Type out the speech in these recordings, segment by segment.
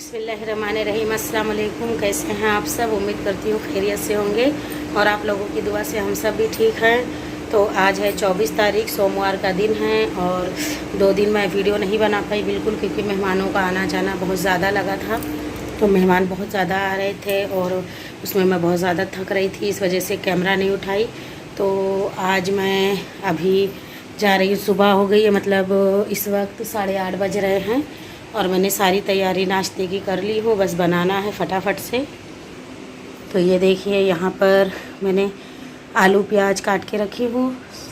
बिस्मिल्लाहिर्रहमानिर्रहीम। अस्सलाम वालेकुम। कैसे हैं आप सब? उम्मीद करती हूँ खैरियत से होंगे और आप लोगों की दुआ से हम सब भी ठीक हैं। तो आज है 24 तारीख, सोमवार का दिन है और 2 दिन मैं वीडियो नहीं बना पाई बिल्कुल, क्योंकि मेहमानों का आना जाना बहुत ज़्यादा लगा था। तो मेहमान बहुत ज़्यादा आ रहे थे और उसमें मैं बहुत ज़्यादा थक रही थी, इस वजह से कैमरा नहीं उठाई। तो आज मैं अभी जा रही हूँ, सुबह हो गई है, मतलब इस वक्त 8:30 बज रहे हैं और मैंने सारी तैयारी नाश्ते की कर ली हूँ, बस बनाना है फटाफट से। तो ये देखिए, यहाँ पर मैंने आलू प्याज काट के रखी हूँ,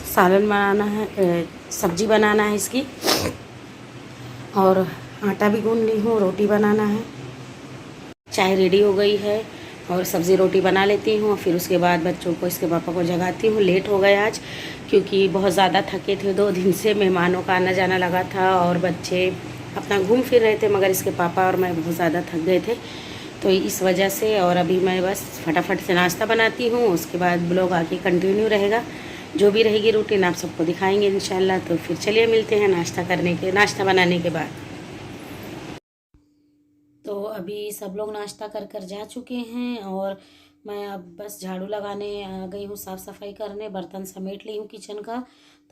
सालन बनाना है, सब्जी बनाना है इसकी, और आटा भी गूँध ली हूँ, रोटी बनाना है। चाय रेडी हो गई है और सब्ज़ी रोटी बना लेती हूँ, फिर उसके बाद बच्चों को, इसके पापा को जगाती हूँ। लेट हो गए आज क्योंकि बहुत ज़्यादा थके थे, 2 दिन से मेहमानों का आना जाना लगा था और बच्चे अपना घूम फिर रहे थे, मगर इसके पापा और मैं बहुत ज़्यादा थक गए थे, तो इस वजह से। और अभी मैं बस फटाफट से नाश्ता बनाती हूँ, उसके बाद ब्लॉग आगे कंटिन्यू रहेगा, जो भी रहेगी रूटीन आप सबको दिखाएंगे इंशाल्लाह। तो फिर चलिए मिलते हैं नाश्ता बनाने के बाद। तो अभी सब लोग नाश्ता कर कर जा चुके हैं और मैं अब बस झाड़ू लगाने आ गई हूँ, साफ़ सफाई करने, बर्तन समेट ली हूँ किचन का।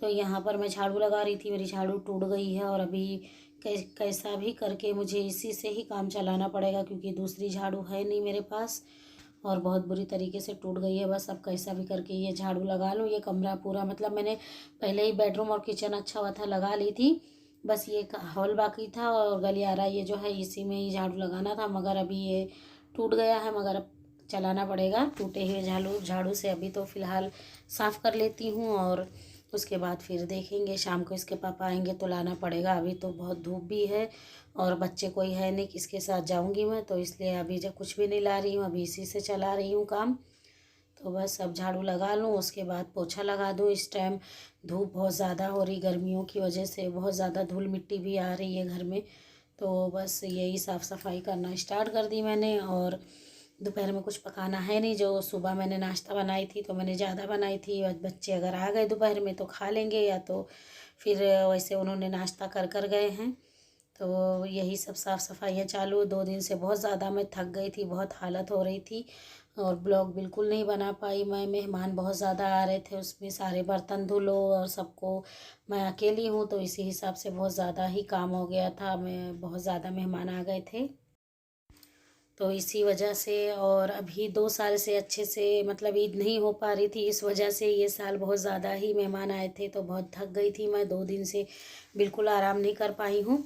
तो यहाँ पर मैं झाड़ू लगा रही थी, मेरी झाड़ू टूट गई है और अभी कैसा भी करके मुझे इसी से ही काम चलाना पड़ेगा, क्योंकि दूसरी झाड़ू है नहीं मेरे पास और बहुत बुरी तरीके से टूट गई है। बस अब कैसा भी करके ये झाड़ू लगा लूँ। ये कमरा पूरा, मतलब मैंने पहले ही बेडरूम और किचन अच्छा हुआ था लगा ली थी, बस ये हॉल बाकी था और गलियारा ये जो है इसी में ही झाड़ू लगाना था, मगर अभी ये टूट गया है, मगर अब चलाना पड़ेगा टूटे हुए झाड़ू से। अभी तो फ़िलहाल साफ़ कर लेती हूँ और उसके बाद फिर देखेंगे, शाम को इसके पापा आएंगे तो लाना पड़ेगा। अभी तो बहुत धूप भी है और बच्चे कोई है नहीं, किसके साथ जाऊँगी मैं, तो इसलिए अभी जब कुछ भी नहीं ला रही हूँ, अभी इसी से चला रही हूँ काम। तो बस अब झाड़ू लगा लूँ, उसके बाद पोछा लगा दूँ। इस टाइम धूप बहुत ज़्यादा हो रही, गर्मियों की वजह से बहुत ज़्यादा धूल मिट्टी भी आ रही है घर में। तो बस यही साफ़ सफाई करना स्टार्ट कर दी मैंने। और दोपहर में कुछ पकाना है नहीं, जो सुबह मैंने नाश्ता बनाई थी तो मैंने ज़्यादा बनाई थी, बच्चे अगर आ गए दोपहर में तो खा लेंगे, या तो फिर वैसे उन्होंने नाश्ता कर कर गए हैं। तो यही सब साफ़ सफाइयाँ चालू। 2 दिन से बहुत ज़्यादा मैं थक गई थी, बहुत हालत हो रही थी और ब्लॉग बिल्कुल नहीं बना पाई मैं। मेहमान बहुत ज़्यादा आ रहे थे, उसमें सारे बर्तन धुलो और सबको, मैं अकेली हूँ तो इसी हिसाब से बहुत ज़्यादा ही काम हो गया था। मैं बहुत ज़्यादा मेहमान आ गए थे तो इसी वजह से। और अभी 2 साल से अच्छे से मतलब ईद नहीं हो पा रही थी, इस वजह से ये साल बहुत ज़्यादा ही मेहमान आए थे, तो बहुत थक गई थी मैं। 2 दिन से बिल्कुल आराम नहीं कर पाई हूँ।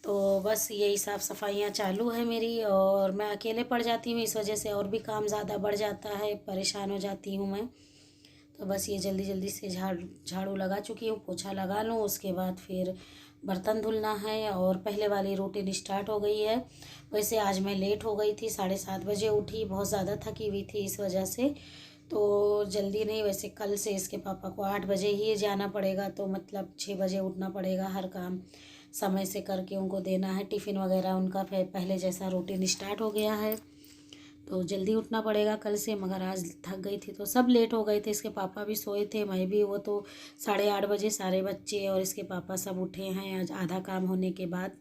तो बस यही साफ़ सफाइयाँ चालू है मेरी और मैं अकेले पड़ जाती हूँ, इस वजह से और भी काम ज़्यादा बढ़ जाता है, परेशान हो जाती हूँ मैं। तो बस ये जल्दी जल्दी से झाड़ू लगा चुकी हूँ, पोछा लगा लूँ, उसके बाद फिर बर्तन धुलना है और पहले वाली रूटीन स्टार्ट हो गई है। वैसे आज मैं लेट हो गई थी, 7:30 बजे उठी, बहुत ज़्यादा थकी हुई थी इस वजह से। तो जल्दी नहीं, वैसे कल से इसके पापा को 8 बजे ही जाना पड़ेगा, तो मतलब 6 बजे उठना पड़ेगा, हर काम समय से करके उनको देना है, टिफ़िन वगैरह उनका पहले जैसा रूटीन स्टार्ट हो गया है, तो जल्दी उठना पड़ेगा कल से। मगर आज थक गई थी तो सब लेट हो गए थे, इसके पापा भी सोए थे, मैं भी। वो तो 8:30 बजे सारे बच्चे और इसके पापा सब उठे हैं आज आधा काम होने के बाद।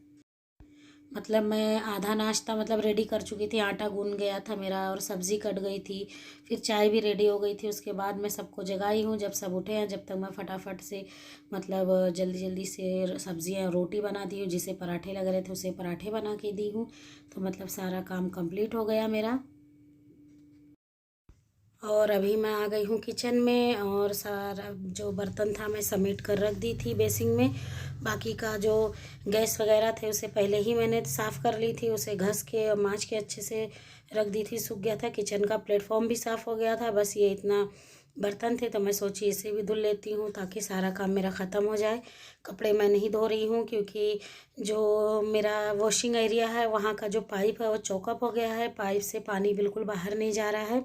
मतलब मैं आधा नाश्ता मतलब रेडी कर चुकी थी, आटा गूंद गया था मेरा और सब्ज़ी कट गई थी, फिर चाय भी रेडी हो गई थी। उसके बाद मैं सबको जगाई हूँ, जब सब उठे हैं, जब तक मैं फटाफट से मतलब जल्दी जल्दी से सब्ज़ियाँ रोटी बना दी हूँ, जिसे पराठे लग रहे थे उसे पराठे बना के दी हूँ। तो मतलब सारा काम कंप्लीट हो गया मेरा। और अभी मैं आ गई हूँ किचन में और सारा जो बर्तन था मैं समेट कर रख दी थी बेसिन में। बाकी का जो गैस वगैरह थे उसे पहले ही मैंने साफ़ कर ली थी, उसे घस के और माँज के अच्छे से रख दी थी, सूख गया था। किचन का प्लेटफॉर्म भी साफ़ हो गया था, बस ये इतना बर्तन थे तो मैं सोची इसे भी धुल लेती हूँ ताकि सारा काम मेरा ख़त्म हो जाए। कपड़े मैं नहीं धो रही हूँ क्योंकि जो मेरा वॉशिंग एरिया है वहाँ का जो पाइप है वो चौकअप हो गया है, पाइप से पानी बिल्कुल बाहर नहीं जा रहा है,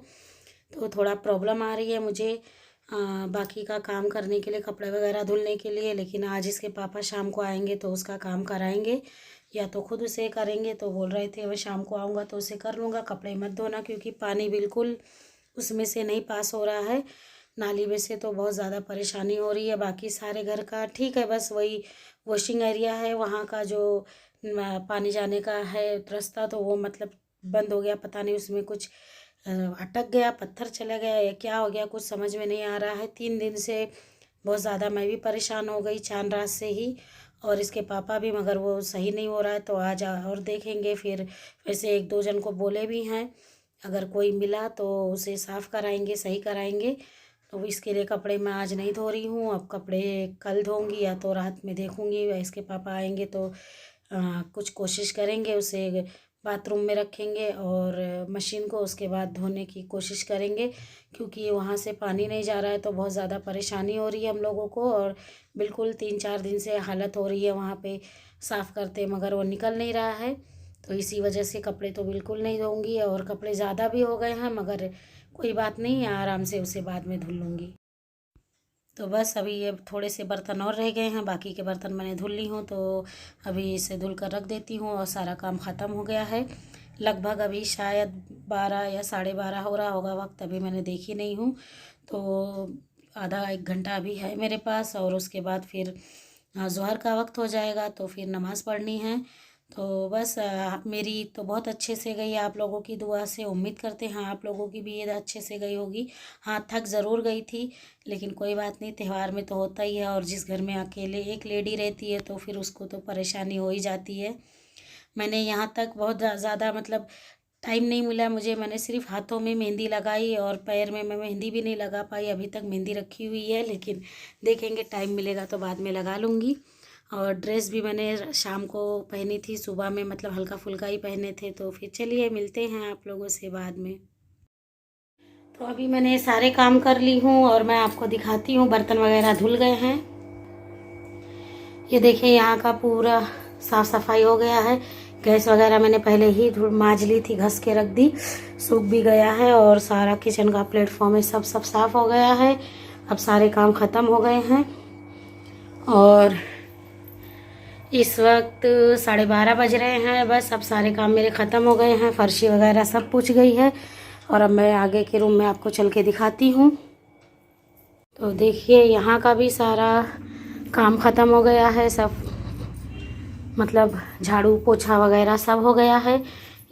तो थोड़ा प्रॉब्लम आ रही है मुझे बाकी का काम करने के लिए, कपड़े वगैरह धुलने के लिए। लेकिन आज इसके पापा शाम को आएंगे तो उसका काम कराएंगे, या तो खुद उसे करेंगे। तो बोल रहे थे मैं शाम को आऊँगा तो उसे कर लूँगा, कपड़े मत धोना, क्योंकि पानी बिल्कुल उसमें से नहीं पास हो रहा है, नाली में से। तो बहुत ज़्यादा परेशानी हो रही है। बाकी सारे घर का ठीक है, बस वही वॉशिंग एरिया है वहाँ का जो पानी जाने का है रास्ता, तो वो मतलब बंद हो गया। पता नहीं उसमें कुछ अटक गया, पत्थर चला गया या क्या हो गया, कुछ समझ में नहीं आ रहा है। 3 दिन से बहुत ज़्यादा मैं भी परेशान हो गई चांद रात से ही, और इसके पापा भी, मगर वो सही नहीं हो रहा है। तो आज और देखेंगे फिर। वैसे 1-2 जन को बोले भी हैं, अगर कोई मिला तो उसे साफ़ कराएंगे, सही कराएंगे। तो इसके लिए कपड़े मैं आज नहीं धो रही हूँ, अब कपड़े कल धोऊंगी या तो रात में देखूंगी। या इसके पापा आएंगे तो कुछ कोशिश करेंगे, उसे बाथरूम में रखेंगे और मशीन को उसके बाद धोने की कोशिश करेंगे, क्योंकि वहाँ से पानी नहीं जा रहा है तो बहुत ज़्यादा परेशानी हो रही है हम लोगों को। और बिल्कुल 3-4 दिन से हालत हो रही है वहाँ पे साफ़ करते, मगर वो निकल नहीं रहा है। तो इसी वजह से कपड़े तो बिल्कुल नहीं धोऊंगी, और कपड़े ज़्यादा भी हो गए हैं, मगर कोई बात नहीं, आराम से उसे बाद में धुल लूँगी। तो बस अभी ये थोड़े से बर्तन और रह गए हैं, बाकी के बर्तन मैंने धुल ली हूँ, तो अभी इसे धुल कर रख देती हूँ और सारा काम ख़त्म हो गया है। लगभग अभी शायद 12 या 12:30 हो रहा होगा वक्त, अभी मैंने देखी नहीं हूँ। तो आधा 1 घंटा अभी है मेरे पास, और उसके बाद फिर ज़ोहर का वक्त हो जाएगा, तो फिर नमाज़ पढ़नी है। तो बस मेरी तो बहुत अच्छे से गई, आप लोगों की दुआ से। उम्मीद करते हैं आप लोगों की भी ईद अच्छे से गई होगी। हाँ, थक ज़रूर गई थी, लेकिन कोई बात नहीं, त्यौहार में तो होता ही है। और जिस घर में अकेले एक लेडी रहती है तो फिर उसको तो परेशानी हो ही जाती है। मैंने यहाँ तक बहुत ज़्यादा मतलब टाइम नहीं मिला मुझे, मैंने सिर्फ हाथों में मेहंदी लगाई और पैर में मैं मेहंदी भी नहीं लगा पाई। अभी तक मेहंदी रखी हुई है, लेकिन देखेंगे, टाइम मिलेगा तो बाद में लगा लूँगी। और ड्रेस भी मैंने शाम को पहनी थी, सुबह में मतलब हल्का फुल्का ही पहने थे। तो फिर चलिए मिलते हैं आप लोगों से बाद में। तो अभी मैंने सारे काम कर ली हूँ और मैं आपको दिखाती हूँ, बर्तन वगैरह धुल गए हैं। ये देखिए यहाँ का पूरा साफ़ सफाई हो गया है। गैस वगैरह मैंने पहले ही मांज ली थी, घस के रख दी, सूख भी गया है। और सारा किचन का प्लेटफॉर्म है, सब साफ़ हो गया है। अब सारे काम ख़त्म हो गए हैं और इस वक्त 12:30 बज रहे हैं। बस अब सारे काम मेरे ख़त्म हो गए हैं, फर्शी वगैरह सब पूछ गई है। और अब मैं आगे के रूम में आपको चल के दिखाती हूँ। तो देखिए यहाँ का भी सारा काम ख़त्म हो गया है, सब मतलब झाड़ू पोछा वगैरह सब हो गया है।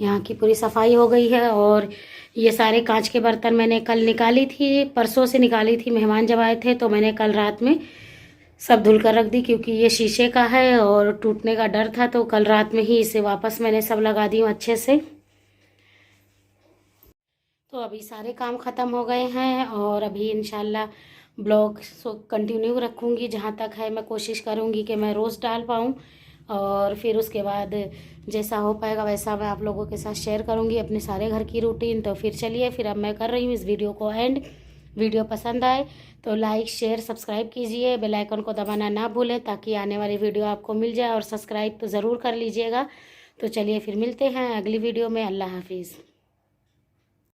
यहाँ की पूरी सफाई हो गई है। और ये सारे कांच के बर्तन मैंने कल निकाली थी, परसों से निकाली थी, मेहमान जब आए थे तो मैंने कल रात में सब धुल कर रख दी, क्योंकि ये शीशे का है और टूटने का डर था। तो कल रात में ही इसे वापस मैंने सब लगा दी हूँ अच्छे से। तो अभी सारे काम ख़त्म हो गए हैं और अभी इंशाल्लाह ब्लॉग कंटिन्यू रखूँगी। जहाँ तक है मैं कोशिश करूँगी कि मैं रोज़ डाल पाऊँ, और फिर उसके बाद जैसा हो पाएगा वैसा मैं आप लोगों के साथ शेयर करूँगी अपने सारे घर की रूटीन। तो फिर चलिए, फिर अब मैं कर रही हूँ इस वीडियो को एंड। वीडियो पसंद आए तो लाइक शेयर सब्सक्राइब कीजिए, बेल आइकन को दबाना ना भूलें, ताकि आने वाली वीडियो आपको मिल जाए। और सब्सक्राइब तो ज़रूर कर लीजिएगा। तो चलिए फिर मिलते हैं अगली वीडियो में। अल्लाह हाफिज़।